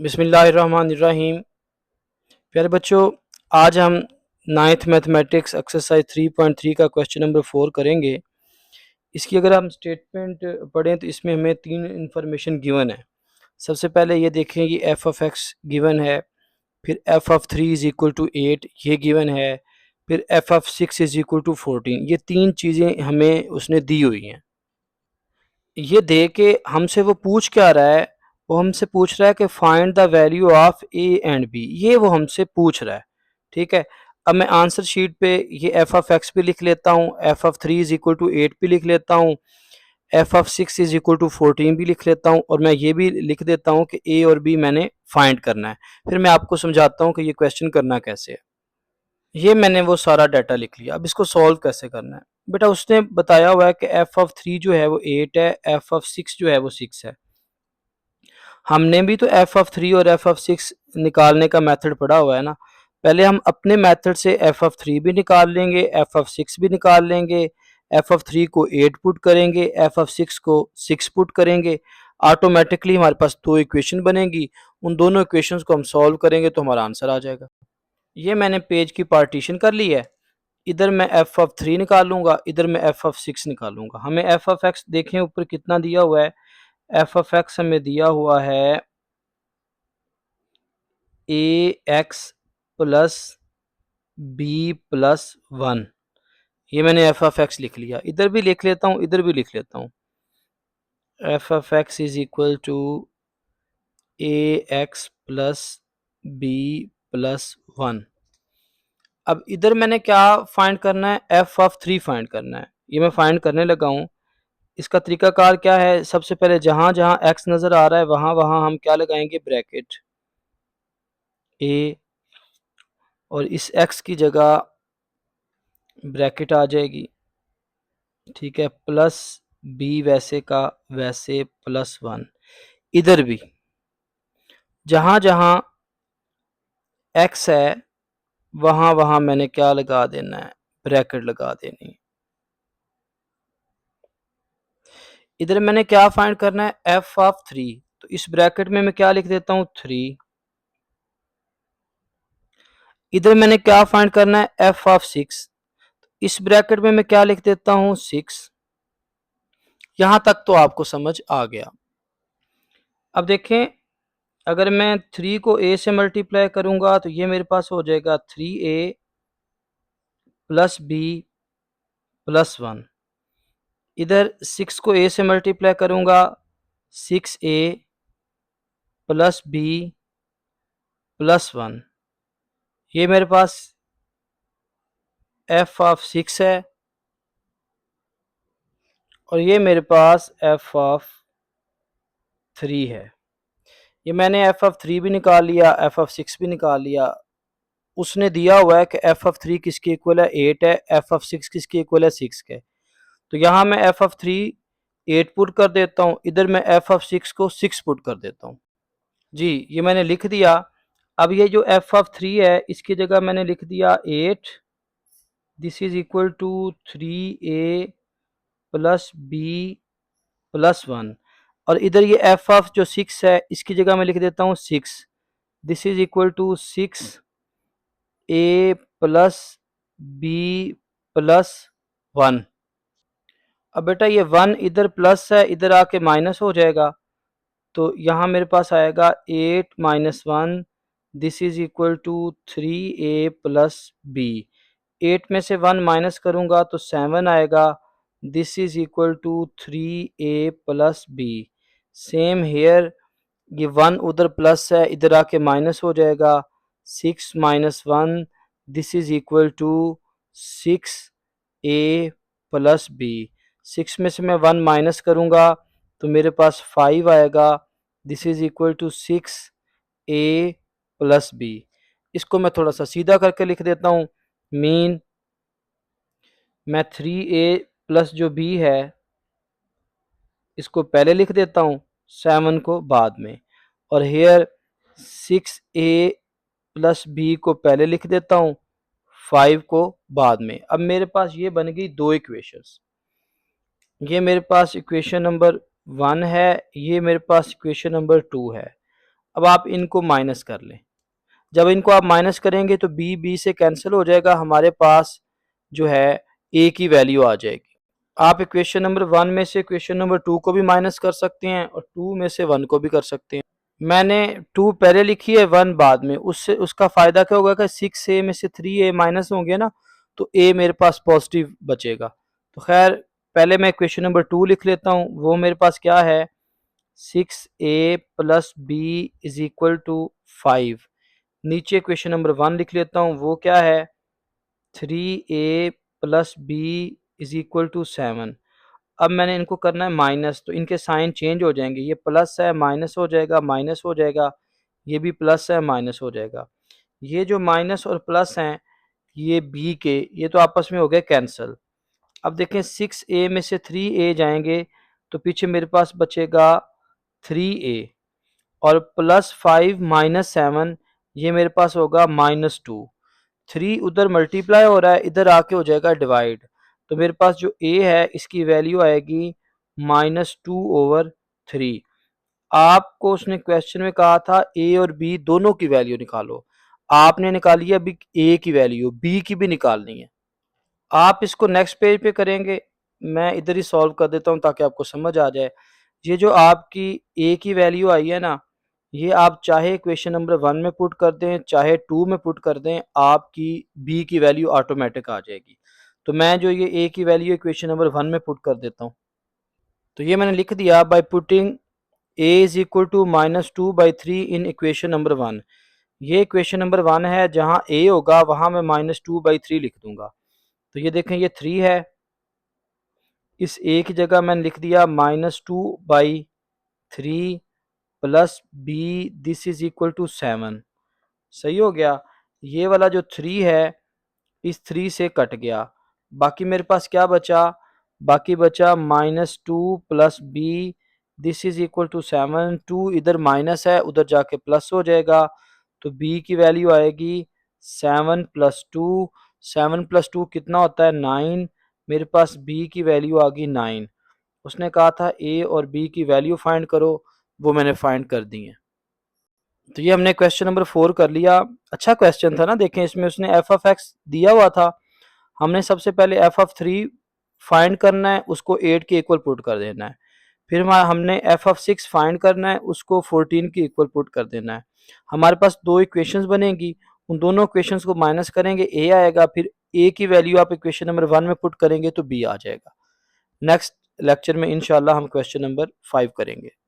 बिस्मिल्लाहिर्रहमानिर्रहीम। प्यारे बच्चों, आज हम नाइन्थ मैथमेटिक्स एक्सरसाइज 3.3 का क्वेश्चन नंबर 4 करेंगे। इसकी अगर हम स्टेटमेंट पढ़ें तो इसमें हमें तीन इंफॉर्मेशन गिवन है। सबसे पहले ये देखें, ये एफ ऑफ एक्स गिवन है, फिर f of 3 is equal to 8 ये गिवन है, फिर f of 6 is equal to 14। ये तीन चीज़ें हमें उसने दी हुई हैं। ये दे के हमसे वो पूछ क्या रहा है, वो हमसे पूछ रहा है कि find the value of a and b. ये वो हमसे पूछ रहा है, ठीक है। अब मैं आंसर शीट पे ये एफ ऑफ एक्स भी लिख लेता हूँ, f of 3 is equal to 8 भी लिख लेता हूँ, f of 6 is equal to 14 भी लिख लेता हूँ, और मैं ये भी लिख देता हूँ कि ए और बी मैंने फाइंड करना है। फिर मैं आपको समझाता हूँ कि ये क्वेश्चन करना कैसे है। ये मैंने वो सारा डाटा लिख लिया। अब इसको सॉल्व कैसे करना है। बेटा उसने बताया हुआ है कि एफ ऑफ 3 जो है वो 8 है, एफ ऑफ 6 जो है वो 6 है। हमने भी तो एफ ऑफ 3 और एफ ऑफ 6 निकालने का मेथड पढ़ा हुआ है ना। पहले हम अपने मेथड से एफ ऑफ 3 भी निकाल लेंगे, एफ ऑफ 6 भी निकाल लेंगे। एफ ऑफ 3 को 8 पुट करेंगे, एफ ऑफ 6 को 6 पुट करेंगे। ऑटोमेटिकली हमारे पास दो इक्वेशन बनेंगी। उन दोनों इक्वेशंस को हम सॉल्व करेंगे तो हमारा आंसर आ जाएगा। ये मैंने पेज की पार्टीशन कर ली है। इधर मैं एफ ऑफ 3 निकालूंगा, इधर मैं एफ ऑफ 6 निकालूंगा। हमें एफ ऑफ एक्स देखें ऊपर कितना दिया हुआ है। एफ ऑफ एक्स हमें दिया हुआ है ए एक्स प्लस बी प्लस 1। ये मैंने एफ ऑफ एक्स लिख लिया। इधर भी लिख लेता हूँ, इधर भी लिख लेता हूँ। F of x is equal to a x plus b plus 1। अब इधर मैंने क्या फाइंड करना है, एफ ऑफ 3 फाइंड करना है। ये मैं फाइंड करने लगा हूँ। इसका तरीकाकार क्या है, सबसे पहले जहां जहां एक्स नजर आ रहा है वहां वहां हम क्या लगाएंगे, ब्रैकेट ए, और इस एक्स की जगह ब्रैकेट आ जाएगी, ठीक है, प्लस बी वैसे का वैसे प्लस 1। इधर भी जहां जहां एक्स है वहां वहां मैंने क्या लगा देना है, ब्रैकेट लगा देनी है। इधर मैंने क्या फाइंड करना है, एफ ऑफ 3, तो इस ब्रैकेट में मैं क्या लिख देता हूं, 3। इधर मैंने क्या फाइंड करना है, एफ ऑफ 6, इस ब्रैकेट में मैं क्या लिख देता हूं, 6। यहां तक तो आपको समझ आ गया। अब देखें, अगर मैं 3 को a से मल्टीप्लाई करूंगा तो ये मेरे पास हो जाएगा 3a प्लस बी प्लस 1। इधर 6 को a से मल्टीप्लाई करूंगा, 6a प्लस बी प्लस 1। ये मेरे पास एफ ऑफ 6 है, और ये मेरे पास एफ ऑफ 3 है। ये मैंने एफ ऑफ 3 भी निकाल लिया, एफ ऑफ 6 भी निकाल लिया। उसने दिया हुआ है कि एफ ऑफ 3 किसके इक्वल है, 8 है, एफ ऑफ 6 किसके इक्वल है, 6 के। तो यहाँ मैं एफ ऑफ 3 8 पुट कर देता हूँ, इधर मैं एफ ऑफ 6 को 6 पुट कर देता हूँ। जी, ये मैंने लिख दिया। अब ये जो एफ ऑफ 3 है इसकी जगह मैंने लिख दिया 8, this is equal to 3a plus b plus 1। और इधर ये एफ ऑफ जो 6 है इसकी जगह मैं लिख देता हूँ 6, this is equal to 6a plus b plus 1। अब बेटा ये 1 इधर प्लस है, इधर आके माइनस हो जाएगा, तो यहाँ मेरे पास आएगा 8 minus 1, this is equal to 3a plus b. 8 में से 1 माइनस करूँगा तो 7 आएगा, this is equal to 3a plus b. Same here, ये 1 उधर प्लस है, इधर आके माइनस हो जाएगा, 6 minus 1, this is equal to 6a plus b. 6 में से मैं 1 माइनस करूँगा तो मेरे पास 5 आएगा, this is equal to 6a plus b. इसको मैं थोड़ा सा सीधा करके लिख देता हूँ। मीन मैं 3a प्लस जो b है इसको पहले लिख देता हूँ, 7 को बाद में, और हेयर 6a प्लस बी को पहले लिख देता हूँ, 5 को बाद में। अब मेरे पास ये बन गई दो इक्वेशंस। ये मेरे पास इक्वेशन नंबर 1 है, ये मेरे पास इक्वेशन नंबर 2 है। अब आप इनको माइनस कर लें। जब इनको आप माइनस करेंगे तो बी से कैंसिल हो जाएगा, हमारे पास जो है ए की वैल्यू आ जाएगी। आप इक्वेशन नंबर 1 में से इक्वेशन नंबर 2 को भी माइनस कर सकते हैं और 2 में से 1 को भी कर सकते हैं। मैंने 2 पहले लिखी है, 1 बाद में। उससे उसका फ़ायदा क्या होगा कि 6a में से 3a माइनस होंगे ना, तो a मेरे पास पॉजिटिव बचेगा। तो खैर पहले मैं इक्वेशन नंबर 2 लिख लेता हूँ। वो मेरे पास क्या है, 6a plus b is equal to 5। नीचे इक्वेशन नंबर 1 लिख लेता हूँ। वो क्या है, 3a plus b is equal to 7। अब मैंने इनको करना है माइनस, तो इनके साइन चेंज हो जाएंगे। ये प्लस है माइनस हो जाएगा, माइनस हो जाएगा। ये भी प्लस है माइनस हो जाएगा। ये जो माइनस और प्लस हैं ये बी के, ये तो आपस में हो गए कैंसिल। अब देखें 6a में से 3a जाएंगे तो पीछे मेरे पास बचेगा 3a, और प्लस 5 माइनस 7 ये मेरे पास होगा -2। 3 उधर मल्टीप्लाई हो रहा है, इधर आके हो जाएगा डिवाइड। तो मेरे पास जो a है इसकी वैल्यू आएगी -2/3। आपको उसने क्वेश्चन में कहा था a और b दोनों की वैल्यू निकालो। आपने निकाली है अभी a की वैल्यू, b की भी निकालनी है। आप इसको नेक्स्ट पेज पे करेंगे, मैं इधर ही सॉल्व कर देता हूँ ताकि आपको समझ आ जाए। ये जो आपकी a की वैल्यू आई है ना, ये आप चाहे क्वेश्चन नंबर 1 में पुट कर दें चाहे 2 में पुट कर दें, आपकी b की वैल्यू ऑटोमेटिक आ जाएगी। तो मैं जो ये a की वैल्यू इक्वेशन नंबर 1 में पुट कर देता हूँ। तो ये मैंने लिख दिया, by putting a is equal to -2/3 in equation number 1। ये इक्वेशन नंबर 1 है, जहाँ a होगा वहाँ मैं -2/3 लिख दूंगा। तो ये देखें ये 3 है, इस a की जगह मैंने लिख दिया -2/3 plus b this is equal to 7। सही हो गया। ये वाला जो 3 है इस 3 से कट गया, बाकी मेरे पास क्या बचा, बाकी बचा -2 plus b this is equal to 7। 2 इधर माइनस है, उधर जाके प्लस हो जाएगा। तो b की वैल्यू आएगी 7 प्लस 2। 7 प्लस 2 कितना होता है, 9। मेरे पास b की वैल्यू आ गई 9। उसने कहा था a और b की वैल्यू फाइंड करो, वो मैंने फाइंड कर दी है। तो ये हमने क्वेश्चन नंबर 4 कर लिया। अच्छा क्वेश्चन था ना, देखें इसमें उसने एफ ऑफ एक्स दिया हुआ था। हमने सबसे पहले एफ ऑफ 3 फाइंड करना है, उसको 8 के इक्वल पुट कर देना है। फिर हमने एफ ऑफ 6 फाइंड करना है, उसको 14 के इक्वल पुट कर देना है। हमारे पास दो इक्वेशंस बनेंगी, उन दोनों इक्वेशंस को माइनस करेंगे, ए आएगा। फिर ए की वैल्यू आप इक्वेशन नंबर 1 में पुट करेंगे तो बी आ जाएगा। नेक्स्ट लेक्चर में इंशाल्लाह हम क्वेश्चन नंबर 5 करेंगे।